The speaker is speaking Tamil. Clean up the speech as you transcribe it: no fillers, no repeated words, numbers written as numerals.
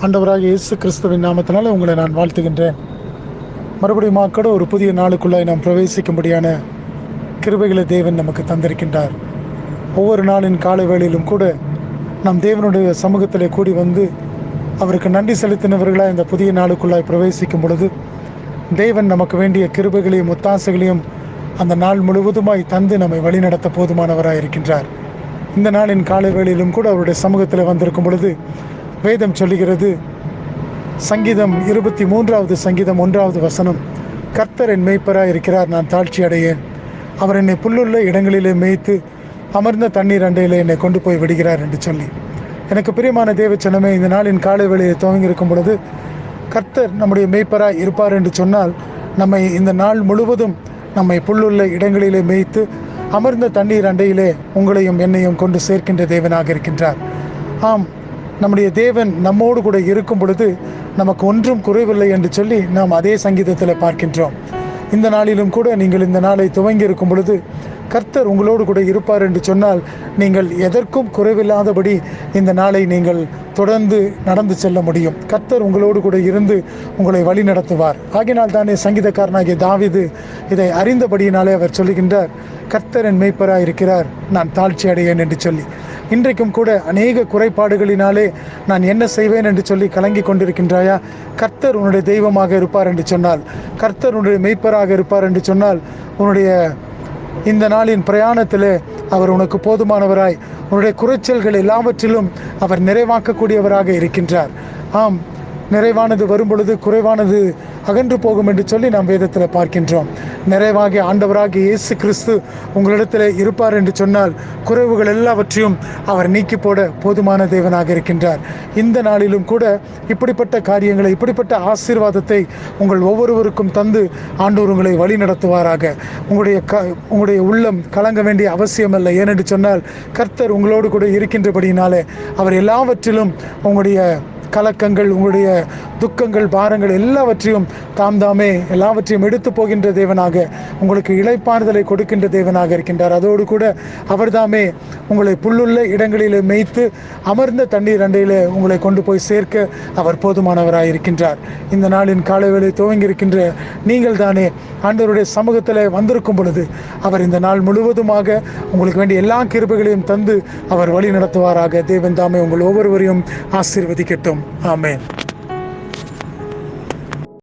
ஆண்டவராகிய இயேசு கிறிஸ்துவின் நாமத்தினால உங்களை நான் வாழ்த்துகின்றேன். மறுபடியும் கூட ஒரு புதிய நாளுக்குள்ளாய் நாம் பிரவேசிக்கும்படியான கிருபைகளை தேவன் நமக்கு தந்திருக்கின்றார். ஒவ்வொரு நாளின் காலை வேளையிலும் கூட நாம் தேவனுடைய சமூகத்திலே கூடி வந்து அவருக்கு நன்றி செலுத்தினவர்களாக இந்த புதிய நாளுக்குள்ளாய் பிரவேசிக்கும் பொழுது தேவன் நமக்கு வேண்டிய கிருபைகளையும் ஒத்தாசைகளையும் அந்த நாள் முழுவதுமாய் தந்து நம்மை வழிநடத்த போதுமானவராக இருக்கின்றார். இந்த நாளின் காலை வேளையிலும் கூட அவருடைய சமூகத்தில் வந்திருக்கும் பொழுது வேதம் சொல்லுகிறது, சங்கீதம் 23வது சங்கீதம் 1வது வசனம், கர்த்தர் என் மேய்ப்பராக இருக்கிறார், நான் தாழ்ச்சி அடையேன். அவர் என்னை புல்லுள்ள இடங்களிலே மேய்த்து அமர்ந்த தண்ணீர் அண்டையில் என்னை கொண்டு போய் விடுகிறார் என்று சொல்லி, எனக்கு பிரியமான தேவச்சனமே, இந்த நாளின் காலை வேளையை துவங்கி இருக்கும் பொழுது கர்த்தர் நம்முடைய மேய்ப்பராக இருப்பார் என்று சொன்னால், நம்மை இந்த நாள் முழுவதும் நம்மை புல்லுள்ள இடங்களிலே மேய்த்து அமர்ந்த தண்ணீர் அண்டையிலே உங்களையும் என்னையும் கொண்டு சேர்க்கின்ற தேவனாக இருக்கின்றார். ஆம், நம்முடைய தேவன் நம்மோடு கூட இருக்கும் பொழுது நமக்கு ஒன்றும் குறைவில்லை என்று சொல்லி நாம் அதே சங்கீதத்தில் பார்க்கின்றோம். இந்த நாளிலும் கூட நீங்கள் இந்த நாளை துவங்கி இருக்கும் பொழுது கர்த்தர் உங்களோடு கூட இருப்பார் என்று சொன்னால், நீங்கள் எதற்கும் குறைவில்லாதபடி இந்த நாளை நீங்கள் தொடர்ந்து நடந்து செல்ல முடியும். கர்த்தர் உங்களோடு கூட இருந்து உங்களை வழி நடத்துவார். ஆகினால் தானே சங்கீதக்காரனாகிய தாவீது இதை அறிந்தபடியினாலே அவர் சொல்லுகின்றார், கர்த்தர் என் மேய்ப்பராக இருக்கிறார், நான் தாழ்ச்சி அடையேன் என்று சொல்லி. இன்றைக்கும் கூட அநேக குறைபாடுகளினாலே நான் என்ன செய்வேன் என்று சொல்லி கலங்கி கொண்டிருக்கின்றாயா? கர்த்தர் உன்னுடைய தெய்வமாக இருப்பார் என்று சொன்னால், கர்த்தர் உன்னுடைய மேய்ப்பராக இருப்பார் என்று சொன்னால், உன்னுடைய இந்த நாளின் பிரயாணத்தில் அவர் உனக்கு போதுமானவராய், உன்னுடைய குறைச்சல்கள் எல்லாவற்றிலும் அவர் நிறைவாக்கக்கூடியவராக இருக்கின்றார். ஆம், நிறைவானது வரும் பொழுது குறைவானது அகன்று போகும் என்று சொல்லி நாம் வேதத்தில் பார்க்கின்றோம். நிறைவாகிய ஆண்டவராகிய இயேசு கிறிஸ்து உங்களிடத்தில் இருப்பார் என்று சொன்னால் குறைவுகள் எல்லாவற்றையும் அவர் நீக்கி போட போதுமான தேவனாக இருக்கின்றார். இந்த நாளிலும் கூட இப்படிப்பட்ட காரியங்களை, இப்படிப்பட்ட ஆசீர்வாதத்தை உங்கள் ஒவ்வொருவருக்கும் தந்து ஆண்டவர் உங்களை வழி நடத்துவாராக. உங்களுடைய உள்ளம் கலங்க வேண்டிய அவசியமல்ல. ஏனென்று சொன்னால் கர்த்தர் உங்களோடு கூட இருக்கின்றபடியினாலே அவர் எல்லாவற்றிலும் உங்களுடைய கலக்கங்கள், உங்களுடைய துக்கங்கள், பாரங்கள் எல்லாவற்றையும் தாமே எல்லாவற்றையும் எடுத்து போகின்ற தேவனாக, உங்களுக்கு இளைப்பாறுதலை கொடுக்கின்ற தேவனாக இருக்கின்றார். அதோடு கூட அவர்தாமே உங்களை புல்லுள்ள இடங்களிலே மேய்த்து அமர்ந்த தண்ணீர் அண்டையில் உங்களை கொண்டு போய் சேர்க்க அவர் போதுமானவராக இருக்கின்றார். இந்த நாளின் காலை வேளை துவங்கி இருக்கின்ற நீங்கள் தானே ஆண்டவருடைய சமூகத்தில் வந்திருக்கும் பொழுது அவர் இந்த நாள் முழுவதுமாக உங்களுக்கு வேண்டிய எல்லா கிருபைகளையும் தந்து அவர் வழி நடத்துவாராக. தேவன் தாமே உங்கள் ஒவ்வொருவரையும் ஆசீர்வதிக்கட்டும். ஆமென்.